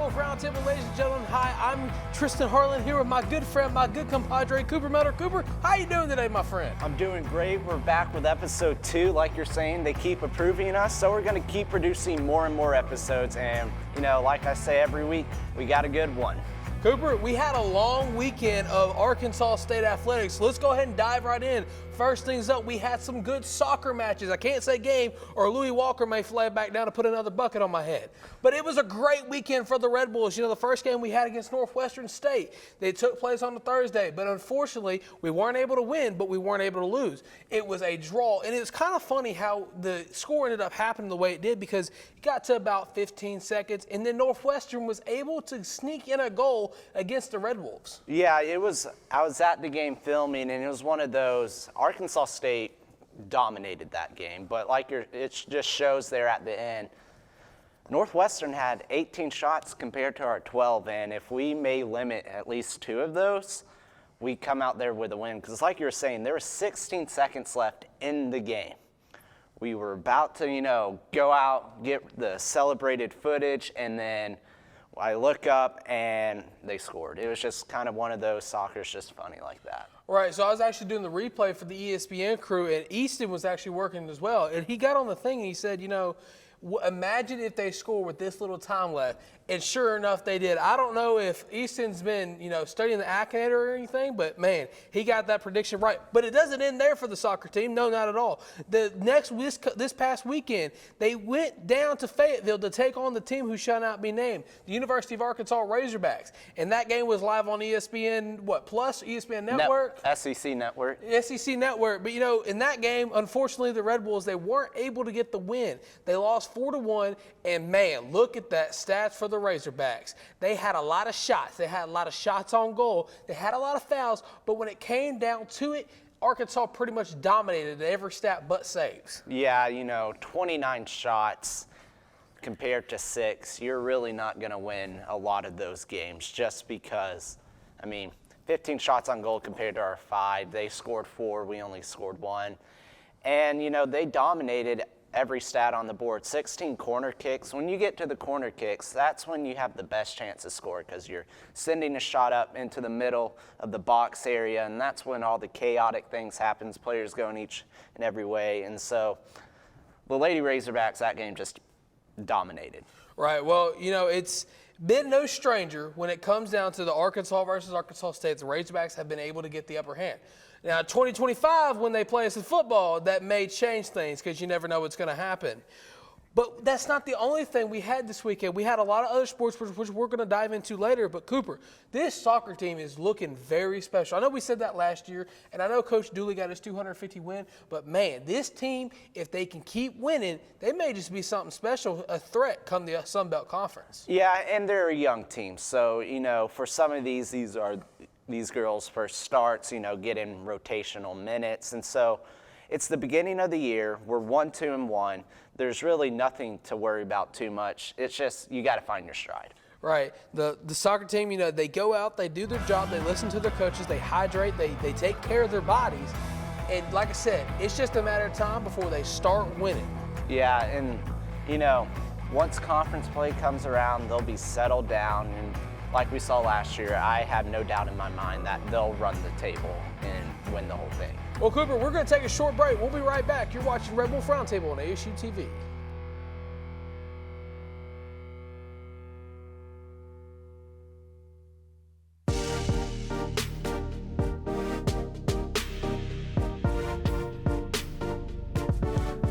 Wolf Roundtable, ladies and gentlemen. Hi, I'm Tristan Harlan here with my good friend, my good compadre, Cooper Melder. Cooper, how you doing today, my friend? I'm doing great. We're back with episode 2. Like you're saying, they keep approving us, so we're going to keep producing more and more episodes. And, you know, like I say every week, we got a good one. Cooper, we had a long weekend of Arkansas State athletics, so let's go ahead and dive right in. First things up, we had some good soccer matches. I can't say game, or Louis Walker may fly back down to put another bucket on my head. But it was a great weekend for the Red Bulls. You know, the first game we had against Northwestern State, they took place on a Thursday, but unfortunately, we weren't able to win, but we weren't able to lose. It was a draw, and it's kind of funny how the score ended up happening the way it did, because it got to about 15 seconds, and then Northwestern was able to sneak in a goal against the Red Wolves. Yeah, I was at the game filming, and it was one of those. Arkansas State dominated that game, but it just shows there at the end. Northwestern had 18 shots compared to our 12, and if we may limit at least 2 of those, we come out there with a win. Because like you were saying, there were 16 seconds left in the game. We were about to, go out, get the celebrated footage, and then I look up and they scored. It was just kind of one of those, soccer's just funny like that. Right, so I was actually doing the replay for the ESPN crew, and Easton was actually working as well. And he got on the thing and he said, imagine if they score with this little time left. And sure enough, they did. I don't know if Easton's been, studying the Academy or anything, but man, he got that prediction right. But it doesn't end there for the soccer team. No, not at all. This past weekend, they went down to Fayetteville to take on the team who shall not be named, the University of Arkansas Razorbacks. And that game was live on ESPN, Plus, ESPN Network? SEC Network. SEC Network. But, in that game, unfortunately, the Red Bulls, they weren't able to get the win. They lost 4-1, and man, look at that stats for the Razorbacks. They had a lot of shots. They had a lot of shots on goal. They had a lot of fouls, but when it came down to it, Arkansas pretty much dominated every stat but saves. Yeah, 29 shots compared to 6. You're really not going to win a lot of those games just because, 15 shots on goal compared to our 5. They scored 4. We only scored 1. And, they dominated every stat on the board. 16 corner kicks. When you get to the corner kicks, that's when you have the best chance to score, because you're sending a shot up into the middle of the box area, and that's when all the chaotic things happens, players going each and every way. And so the Lady Razorbacks, that game just dominated. Right. Well, it's been no stranger when it comes down to the Arkansas versus Arkansas State. The Razorbacks have been able to get the upper hand. Now, 2025, when they play us in football, that may change things, because you never know what's going to happen. But that's not the only thing we had this weekend. We had a lot of other sports, which we're going to dive into later. But, Cooper, this soccer team is looking very special. I know we said that last year, and I know Coach Dooley got his 250 win. But, man, this team, if they can keep winning, they may just be something special, a threat come the Sun Belt Conference. Yeah, and they're a young team. So, for some of these are these girls' first starts, getting rotational minutes. And so it's the beginning of the year. We're 1-2-1. There's really nothing to worry about too much. It's just you got to find your stride. Right. The soccer team, they go out, they do their job, they listen to their coaches, they hydrate, they take care of their bodies. And like I said, it's just a matter of time before they start winning. Yeah, and, once conference play comes around, they'll be settled down. And like we saw last year, I have no doubt in my mind that they'll run the table and win the whole thing. Well, Cooper, we're going to take a short break. We'll be right back. You're watching Red Wolf Roundtable on ASU-TV.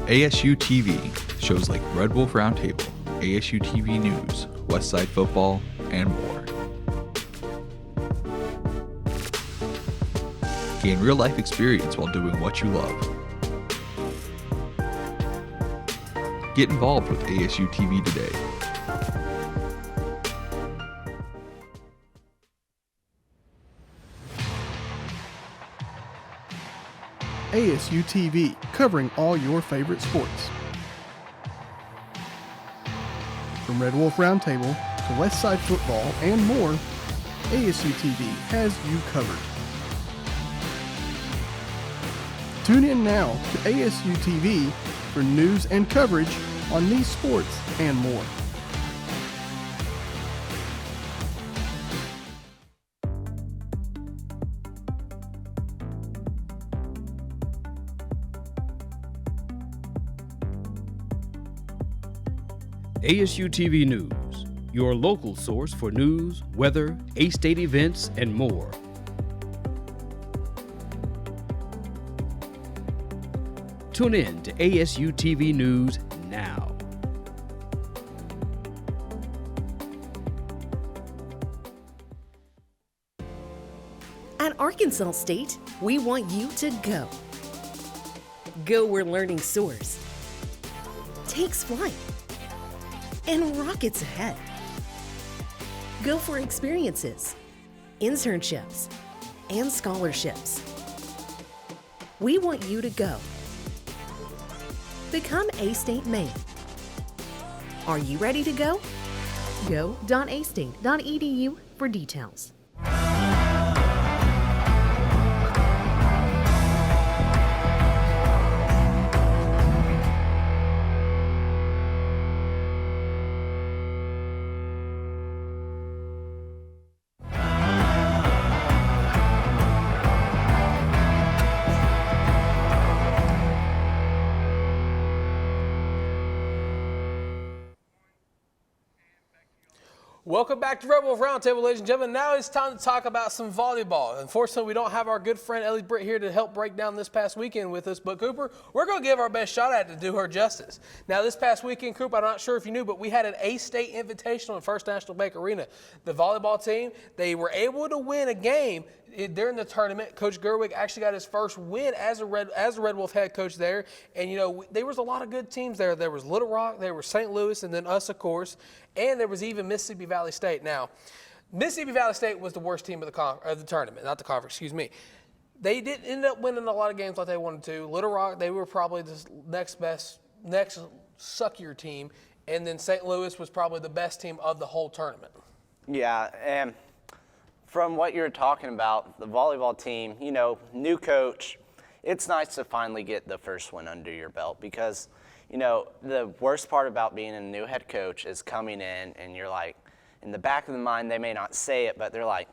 ASU-TV, shows like Red Wolf Roundtable, ASU-TV News, Westside Football, and more. Gain real-life experience while doing what you love. Get involved with ASU-TV today. ASU-TV, covering all your favorite sports. From Red Wolf Roundtable to Westside Football and more, ASU-TV has you covered. Tune in now to ASU-TV for news and coverage on these sports and more. ASU-TV News, your local source for news, weather, A-State events, and more. Tune in to ASU-TV News now. At Arkansas State, we want you to go. Go where learning soars, takes flight, and rockets ahead. Go for experiences, internships, and scholarships. We want you to go. Become A-State Maine. Are you ready to go? Go.astate.edu for details. Welcome back to Red Wolf Roundtable, ladies and gentlemen. Now it's time to talk about some volleyball. Unfortunately, we don't have our good friend Ellie Britt here to help break down this past weekend with us, but Cooper, we're going to give our best shot at it to do her justice. Now, this past weekend, Cooper, I'm not sure if you knew, but we had an A-State Invitational in First National Bank Arena. The volleyball team, they were able to win a game during the tournament. Coach Gerwig actually got his first win as a Red Wolf head coach there. And, you know, there was a lot of good teams there. There was Little Rock, there was St. Louis, and then us, of course. And there was even Mississippi Valley State. Now, Mississippi Valley State was the worst team of the tournament, not the conference, excuse me. They didn't end up winning a lot of games like they wanted to. Little Rock, they were probably the next suckier team. And then St. Louis was probably the best team of the whole tournament. Yeah, and from what you're talking about, the volleyball team, you know, new coach, it's nice to finally get the first one under your belt because, you know, the worst part about being a new head coach is coming in and you're like, in the back of the mind, they may not say it, but they're like,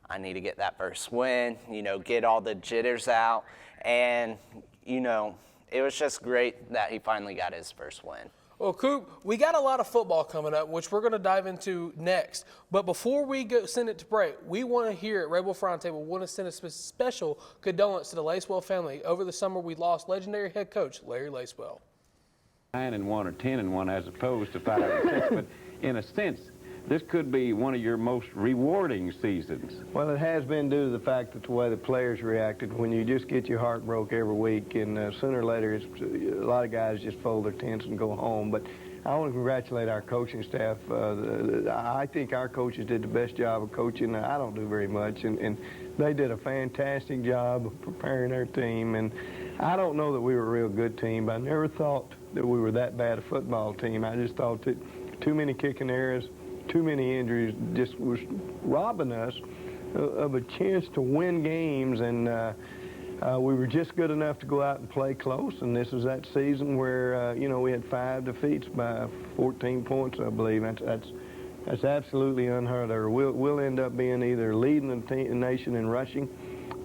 I need to get that first win, you know, get all the jitters out. And, you know, it was just great that he finally got his first win. Well, Coop, we got a lot of football coming up, which we're going to dive into next. But before we go send it to break, we want to hear at Red Wolf Roundtable, we want to send a special condolence to the Lacewell family. Over the summer, we lost legendary head coach Larry Lacewell. 9-1 or 10-1 as opposed to 5-6, but in a sense, this could be one of your most rewarding seasons. Well, it has been due to the fact that the way the players reacted when you just get your heart broke every week, and sooner or later, a lot of guys just fold their tents and go home. But I want to congratulate our coaching staff. I think our coaches did the best job of coaching. I don't do very much, and they did a fantastic job of preparing their team. And I don't know that we were a real good team, but I never thought that we were that bad a football team. I just thought that too many kicking errors, too many injuries just was robbing us of a chance to win games, and we were just good enough to go out and play close. And this is that season where you know, we had 5 defeats by 14 points, I believe. That's absolutely unheard of. We'll end up being either leading the nation in rushing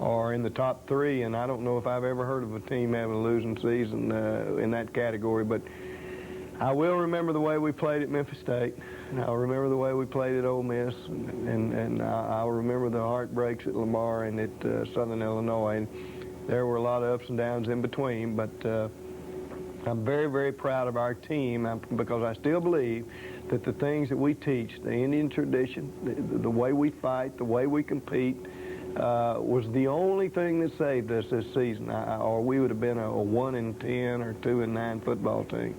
or in the top 3, and I don't know if I've ever heard of a team having a losing season in that category. But I will remember the way we played at Memphis State, and I'll remember the way we played at Ole Miss, and I'll remember the heartbreaks at Lamar and at Southern Illinois. And there were a lot of ups and downs in between, but I'm very, very proud of our team because I still believe that the things that we teach, the Indian tradition, the way we fight, the way we compete, was the only thing that saved us this season, or we would have been a 1-10 or 2-9 football team.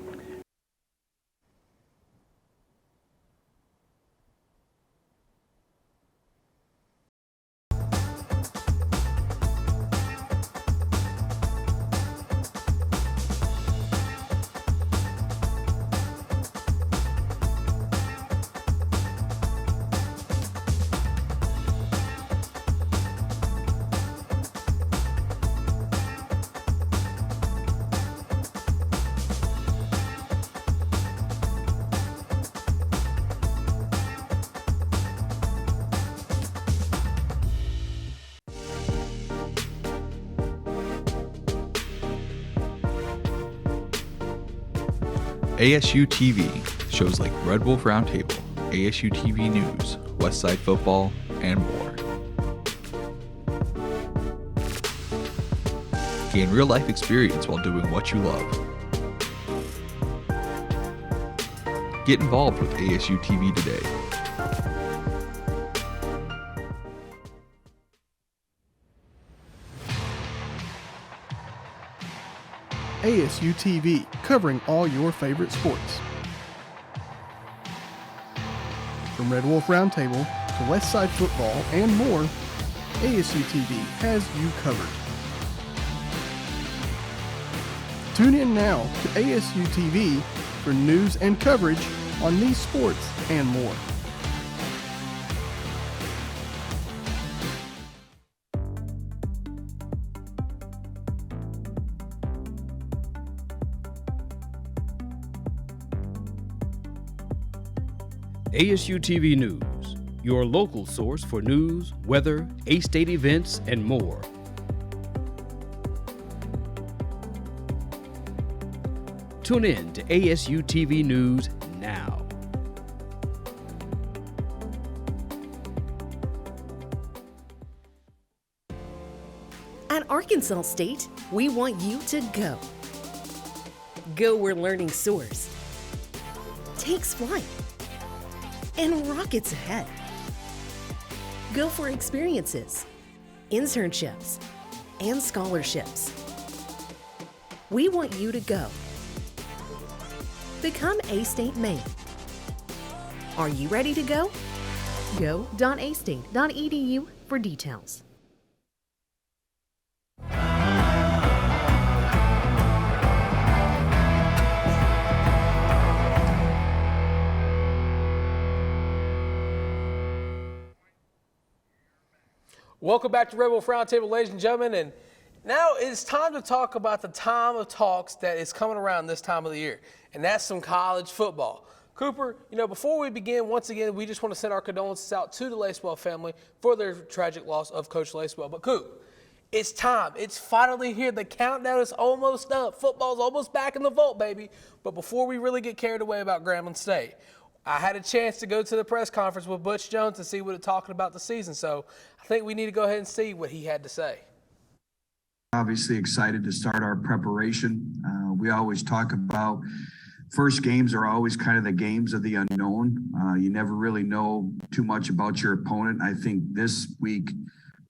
ASU-TV, Shows like Red Wolf Roundtable, ASU-TV News, Westside Football, and more. Gain real-life experience while doing what you love. Get involved with ASU-TV today. ASU-TV, covering all your favorite sports. From Red Wolf Roundtable to Westside Football and more, ASU-TV has you covered. Tune in now to ASU-TV for news and coverage on these sports and more. ASU-TV News, your local source for news, weather, A-State events, and more. Tune in to ASU-TV News now. At Arkansas State, we want you to go. Go where learning soars, takes flight, and rockets ahead. Go for experiences, internships, and scholarships. We want you to go. Become A-State Maine. Are you ready to go? Go.astate.edu for details. Welcome back to Red Wolf Roundtable, ladies and gentlemen. And now it's time to talk about the time of talks that is coming around this time of the year, and that's some college football. Cooper, before we begin, once again, we just want to send our condolences out to the Lacewell family for their tragic loss of Coach Lacewell. But Coop, it's time. It's finally here. The countdown is almost up. Football's almost back in the vault, baby. But before we really get carried away about Grambling State, I had a chance to go to the press conference with Butch Jones to see what it's talking about the season. So I think we need to go ahead and see what he had to say. Obviously excited to start our preparation. We always talk about first games are always kind of the games of the unknown. You never really know too much about your opponent. I think this week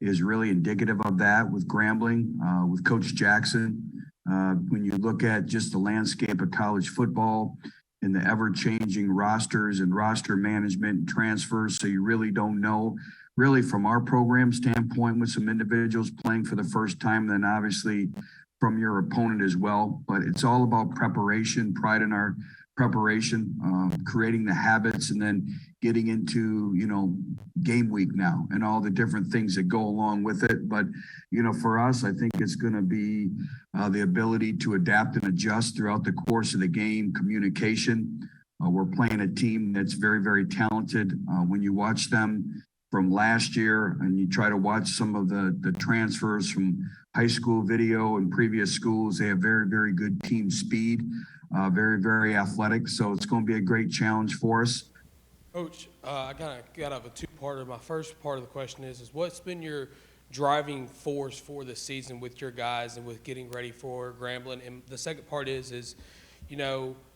is really indicative of that with Grambling, with Coach Jackson. When you look at just the landscape of college football and the ever-changing rosters and roster management and transfers, so you really don't know, really from our program standpoint, with some individuals playing for the first time, then obviously from your opponent as well. But it's all about preparation, pride in our preparation, creating the habits, and then getting into, game week now and all the different things that go along with it. But, for us, I think it's going to be the ability to adapt and adjust throughout the course of the game, communication. We're playing a team that's very, very talented. When you watch them from last year and you try to watch some of the transfers from high school video and previous schools, they have very, very good team speed, very, very athletic. So it's going to be a great challenge for us. Coach, I kind of got up a two-parter. My first part of the question is what's been your driving force for this season with your guys and with getting ready for Grambling? And the second part is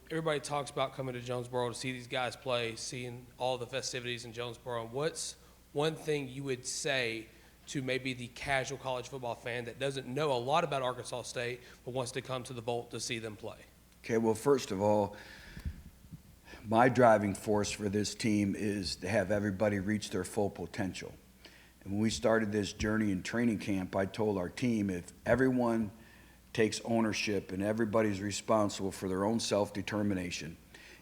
everybody talks about coming to Jonesboro to see these guys play, seeing all the festivities in Jonesboro. And what's one thing you would say to maybe the casual college football fan that doesn't know a lot about Arkansas State but wants to come to the Bolt to see them play? Okay, well, first of all, my driving force for this team is to have everybody reach their full potential. And when we started this journey in training camp, I told our team if everyone takes ownership and everybody's responsible for their own self-determination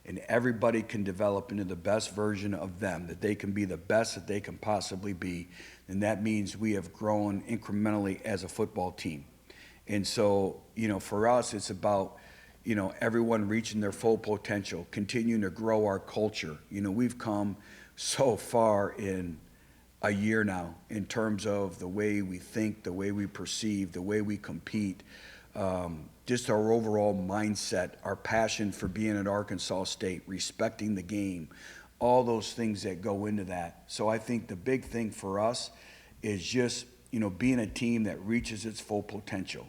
and everybody can develop into the best version of them, that they can be the best that they can possibly be, then that means we have grown incrementally as a football team. And so, for us, it's about everyone reaching their full potential, continuing to grow our culture. We've come so far in a year now in terms of the way we think, the way we perceive, the way we compete, just our overall mindset, our passion for being at Arkansas State, respecting the game, all those things that go into that. So I think the big thing for us is just, being a team that reaches its full potential.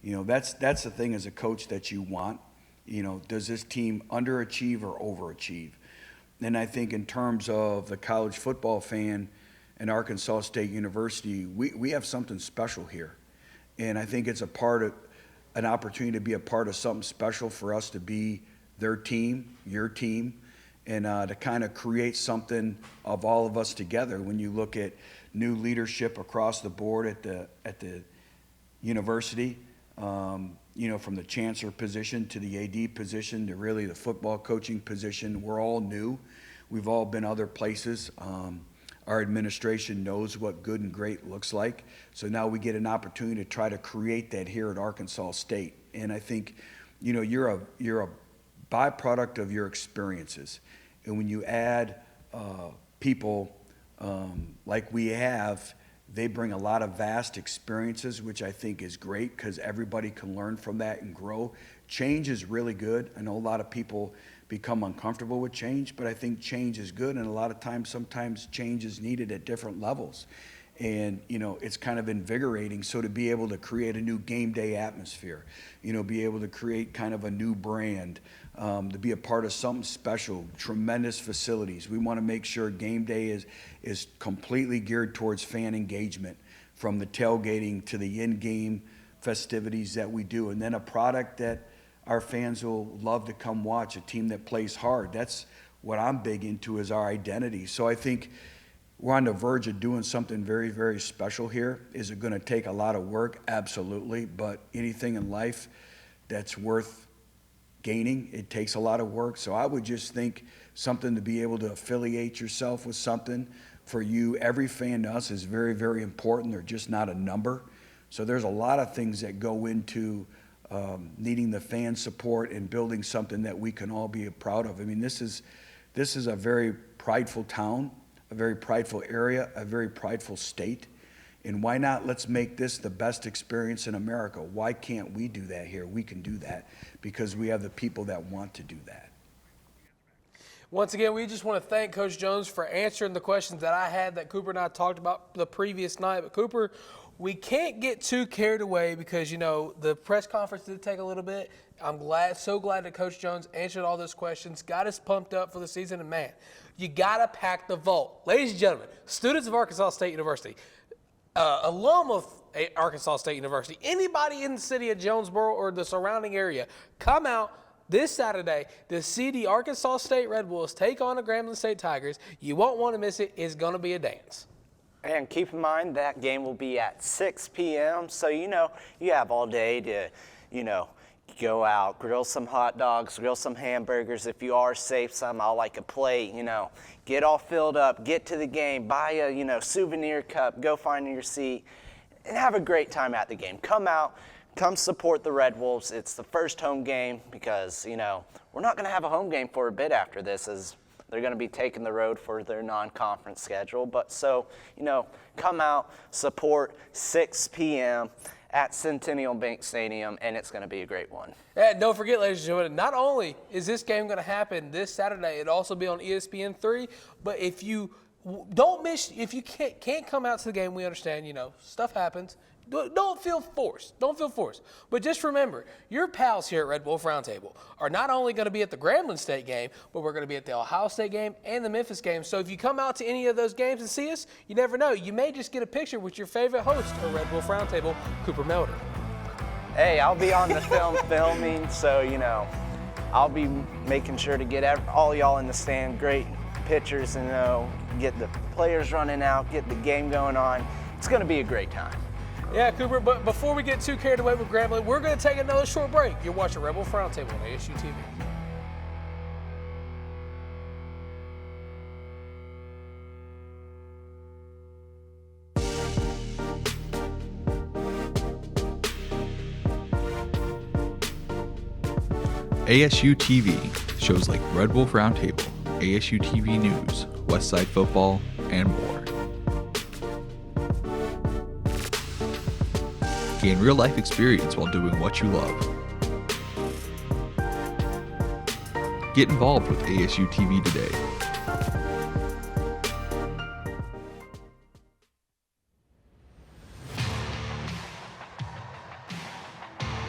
That's the thing as a coach that you want. Does this team underachieve or overachieve? And I think in terms of the college football fan and Arkansas State University, we have something special here. And I think it's an opportunity to be a part of something special for us to be their team, your team, and to kind of create something of all of us together. When you look at new leadership across the board at the university, from the chancellor position to the AD position to really the football coaching position, we're all new. We've all been other places. Our administration knows what good and great looks like. So now we get an opportunity to try to create that here at Arkansas State. And I think, you're a byproduct of your experiences. And when you add people like we have, they bring a lot of vast experiences, which I think is great because everybody can learn from that and grow. Change is really good. I know a lot of people become uncomfortable with change, but I think change is good, and a lot of times, sometimes change is needed at different levels. And, it's kind of invigorating. So to be able to create a new game day atmosphere, be able to create kind of a new brand, to be a part of something special, tremendous facilities. We want to make sure game day is completely geared towards fan engagement, from the tailgating to the in-game festivities that we do, and then a product that our fans will love to come watch, a team that plays hard. That's what I'm big into, is our identity. So I think we're on the verge of doing something very, very special here. Is it going to take a lot of work? Absolutely. But anything in life that's worth gaining, it takes a lot of work. So I would just think something to be able to affiliate yourself with something for you. Every fan to us is very, very important. They're just not a number. So there's a lot of things that go into needing the fan support and building something that we can all be proud of. I mean, this is a very prideful town, a very prideful area, a very prideful state. And why not let's make this the best experience in America? Why can't we do that here? We can do that because we have the people that want to do that. Once again, we just want to thank Coach Jones for answering the questions that I had that Cooper and I talked about the previous night. But Cooper, we can't get too carried away because, the press conference did take a little bit. I'm so glad that Coach Jones answered all those questions, got us pumped up for the season, and man, you got to pack the vault. Ladies and gentlemen, students of Arkansas State University, alum of Arkansas State University, anybody in the city of Jonesboro or the surrounding area, come out this Saturday to see the Arkansas State Red Bulls take on the Grambling State Tigers. You won't want to miss it. It's going to be a dance. And keep in mind that game will be at 6 p.m. So, you have all day to, go out, grill some hot dogs, grill some hamburgers. If you are safe, I'll like a plate, get all filled up, get to the game, buy a, souvenir cup, go find your seat, and have a great time at the game. Come out, come support the Red Wolves. It's the first home game because, we're not going to have a home game for a bit after this, as they're going to be taking the road for their non-conference schedule. But so, come out, support, 6 p.m. at Centennial Bank Stadium, and it's going to be a great one. And don't forget, ladies and gentlemen, not only is this game going to happen this Saturday, it'll also be on ESPN3, but if you can't come out to the game, we understand, stuff happens. Don't feel forced. But just remember, your pals here at Red Wolf Roundtable are not only going to be at the Grambling State game, but we're going to be at the Ohio State game and the Memphis game. So if you come out to any of those games and see us, you never know. You may just get a picture with your favorite host of Red Wolf Roundtable, Cooper Melder. Hey, I'll be on the filming, so, I'll be making sure to get all y'all in the stand, great pictures, and get the players running out, get the game going on. It's going to be a great time. Yeah, Cooper, but before we get too carried away with Grambling, we're going to take another short break. You're watching Red Wolf Roundtable on ASU-TV. ASU-TV, shows like Red Wolf Roundtable, ASU-TV News, Westside Football, and more. Gain real-life experience while doing what you love. Get involved with ASU-TV today.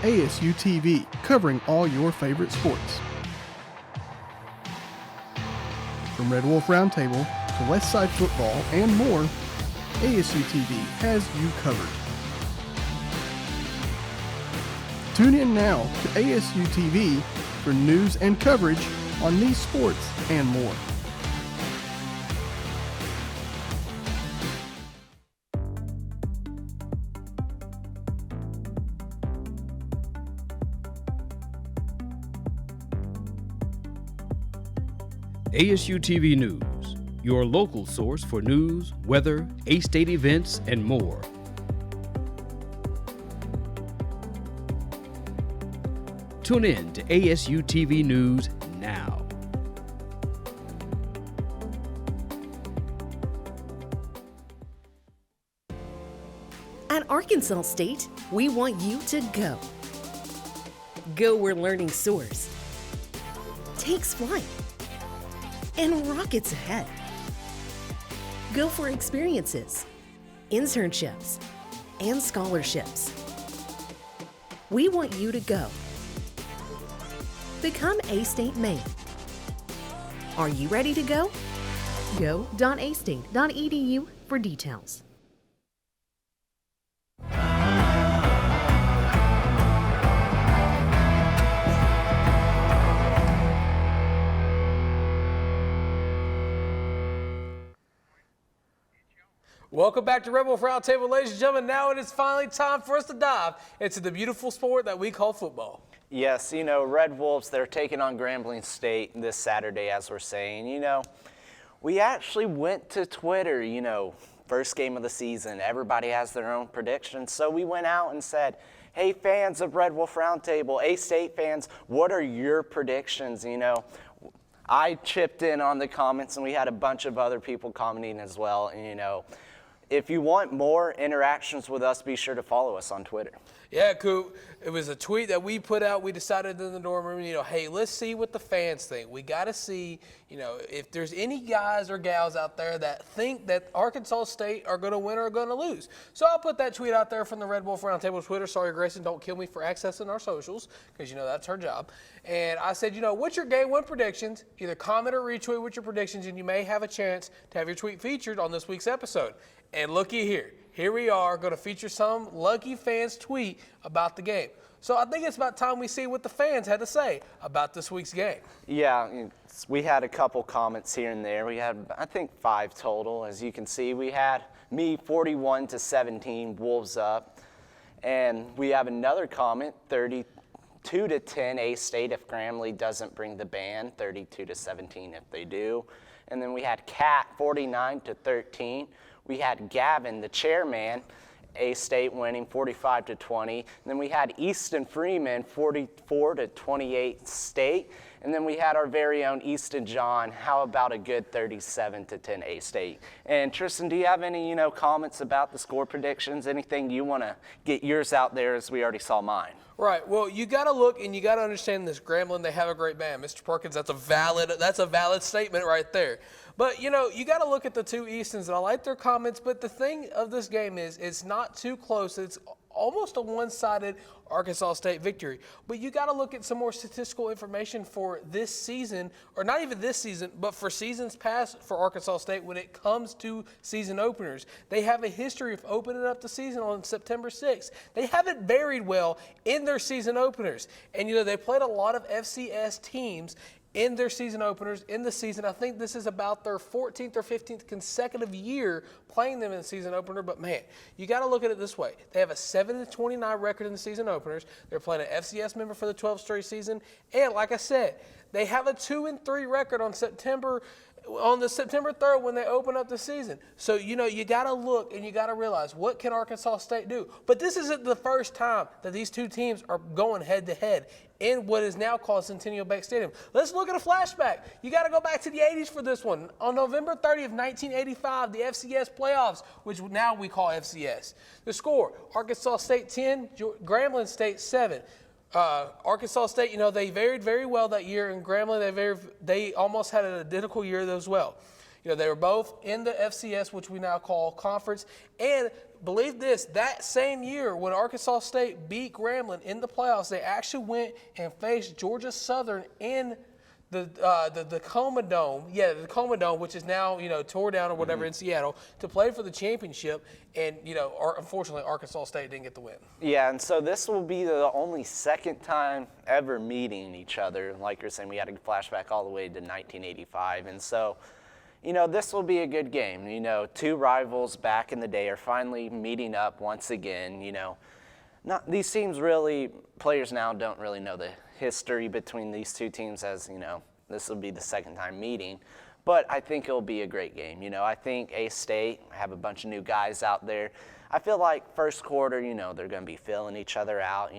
ASU-TV, covering all your favorite sports. From Red Wolf Roundtable to Westside Football and more, ASU-TV has you covered. Tune in now to ASU-TV for news and coverage on these sports and more. ASU-TV News, your local source for news, weather, A-State events, and more. Tune in to ASU-TV News now. At Arkansas State, we want you to go. Go where learning soars, takes flight, and rockets ahead. Go for experiences, internships, and scholarships. We want you to go. Become A-State Maine. Are you ready to go? Go.astate.edu for details. Welcome back to Red Wolf Roundtable, ladies and gentlemen. Now it is finally time for us to dive into the beautiful sport that we call football. Yes, you know, Red Wolves, they're taking on Grambling State this Saturday, as we're saying. You know, we actually went to Twitter, you know, first game of the season. Everybody has their own predictions. So we went out and said, hey, fans of Red Wolf Roundtable, A-State fans, what are your predictions? You know, I chipped in on the comments, and we had a bunch of other people commenting as well. And, you know, if you want more interactions with us, be sure to follow us on Twitter. Yeah, Coop. It was a tweet that we put out. We decided in the dorm room, you know, hey, let's see what the fans think. We got to see, you know, if there's any guys or gals out there that think that Arkansas State are going to win or are going to lose. So I'll put that tweet out there from the Red Wolf Roundtable Twitter. Sorry, Grayson, don't kill me for accessing our socials because, you know, that's her job. And I said, you know, what's your game one predictions? Either comment or retweet with your predictions, and you may have a chance to have your tweet featured on this week's episode. And looky here. Here we are going to feature some lucky fans' tweet about the game. So I think it's about time we see what the fans had to say about this week's game. Yeah, we had a couple comments here and there. We had, I think, 5 total. As you can see, we had me 41-17, Wolves up. And we have another comment, 32-10, A-State if Grambling doesn't bring the band, 32-17 if they do. And then we had Cat 49-13. We had Gavin, the chairman, A-State winning 45-20. And then we had Easton Freeman 44-28 State. And then we had our very own Easton John. How about a good 37-10 A-State? And Tristan, do you have any, you know, comments about the score predictions? Anything you want to get yours out there, as we already saw mine? Right. Well, you got to look and you got to understand this. Grambling, they have a great band. Mr. Perkins, that's a valid statement right there. But, you know, you got to look at the two Eastons, and I like their comments. But the thing of this game is it's not too close. It's almost a one-sided Arkansas State victory. But you got to look at some more statistical information for this season, or not even this season, but for seasons past for Arkansas State when it comes to season openers. They have a history of opening up the season on September 6th. They haven't buried well in their season openers. And, you know, they played a lot of FCS teams in their season openers in the season. I think this is about their 14th or 15th consecutive year playing them in the season opener. But, man, you got to look at it this way. They have a 7-29 record in the season openers. They're playing an FCS member for the 12th straight season. And, like I said, they have a 2-3 record on the September 3rd when they open up the season. So, you know, you got to look and you got to realize, what can Arkansas State do? But this isn't the first time that these two teams are going head-to-head in what is now called Centennial Bank Stadium. Let's look at a flashback. You got to go back to the 80s for this one. On November 30th, 1985, the FCS playoffs, which now we call FCS. The score, Arkansas State 10, Grambling State 7. Arkansas State, they varied very well that year, and Grambling, they almost had an identical year as well. They were both in the FCS, which we now call conference, and believe this, that same year when Arkansas State beat Grambling in the playoffs, they actually went and faced Georgia Southern in the Coma Dome, the Tacoma Dome, which is now, tore down or whatever in Seattle, to play for the championship. And, unfortunately, Arkansas State didn't get the win. Yeah, and so this will be the only second time ever meeting each other. Like you're saying, we had a flashback all the way to 1985. And so, this will be a good game. Two rivals back in the day are finally meeting up once again. These teams really, players now don't really know the history between these two teams, as this will be the second time meeting, but I think it'll be a great game. I think A-State have a bunch of new guys out there. I feel like first quarter, they're going to be filling each other out,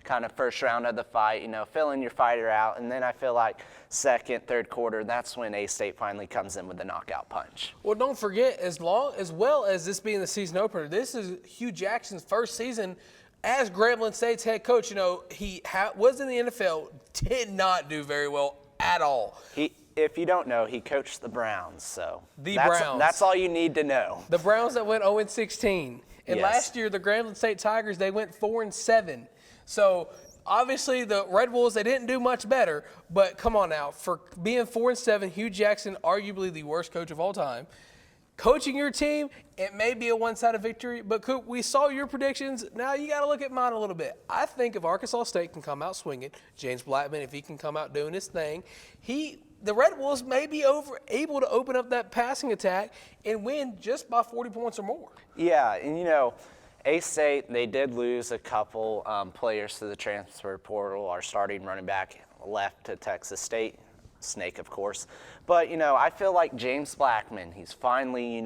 kind of first round of the fight, filling your fighter out, and then I feel like second, third quarter, that's when A-State finally comes in with the knockout punch. Well, don't forget, as well as this being the season opener, this is Hugh Jackson's first season as Grambling State's head coach. He was in the NFL, did not do very well at all. If you don't know, he coached the Browns, so Browns. That's all you need to know. The Browns that went 0-16. And Yes. last year, the Grambling State Tigers, they went 4-7. So obviously the Red Wolves, they didn't do much better, but come on now, for being 4-7, Hugh Jackson, arguably the worst coach of all time, coaching your team, it may be a one-sided victory, but Coop, we saw your predictions. Now you got to look at mine a little bit. I think if Arkansas State can come out swinging, James Blackman, if he can come out doing his thing, the Red Wolves may be able to open up that passing attack and win just by 40 points or more. Yeah, and A-State, they did lose a couple players to the transfer portal. Our starting running back left to Texas State. Snake, of course. But, I feel like James Blackman, he's finally,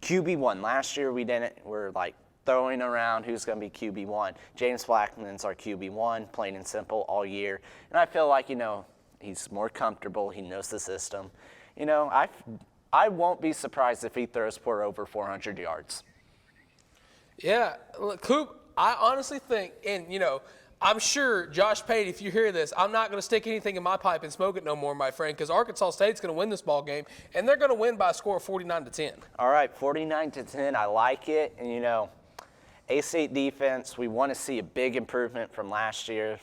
QB1. Last year we're like throwing around who's going to be QB1. James Blackman's our QB1, plain and simple, all year. And I feel like, he's more comfortable. He knows the system. I won't be surprised if he throws for over 400 yards. Yeah, look, Coop, I honestly think, and, I'm sure, Josh Pate, if you hear this, I'm not going to stick anything in my pipe and smoke it no more, my friend, because Arkansas State's going to win this ball game, and they're going to win by a score of 49-10. All right, 49-10, I like it. And, A-State defense, we want to see a big improvement from last year.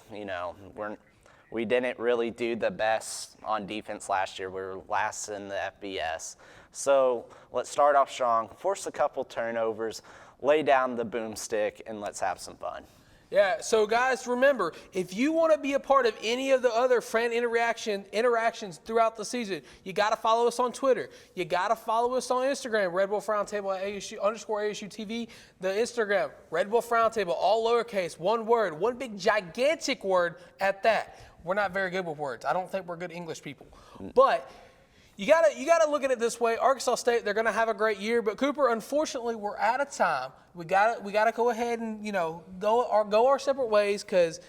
We didn't really do the best on defense last year. We were last in the FBS. So let's start off strong, force a couple turnovers, lay down the boomstick, and let's have some fun. Yeah, so guys, remember, if you want to be a part of any of the other fan interactions throughout the season, you got to follow us on Twitter. You got to follow us on Instagram, Red Wolf Roundtable at _ASU-TV. The Instagram, Red Wolf Roundtable, all lowercase, one word, one big gigantic word at that. We're not very good with words. I don't think we're good English people. But you gotta look at it this way. Arkansas State, they're gonna have a great year, but Cooper, unfortunately, we're out of time. We gotta go ahead and go our separate ways, because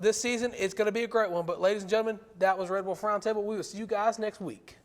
this season it's gonna be a great one. But ladies and gentlemen, that was Red Wolf Roundtable. We will see you guys next week.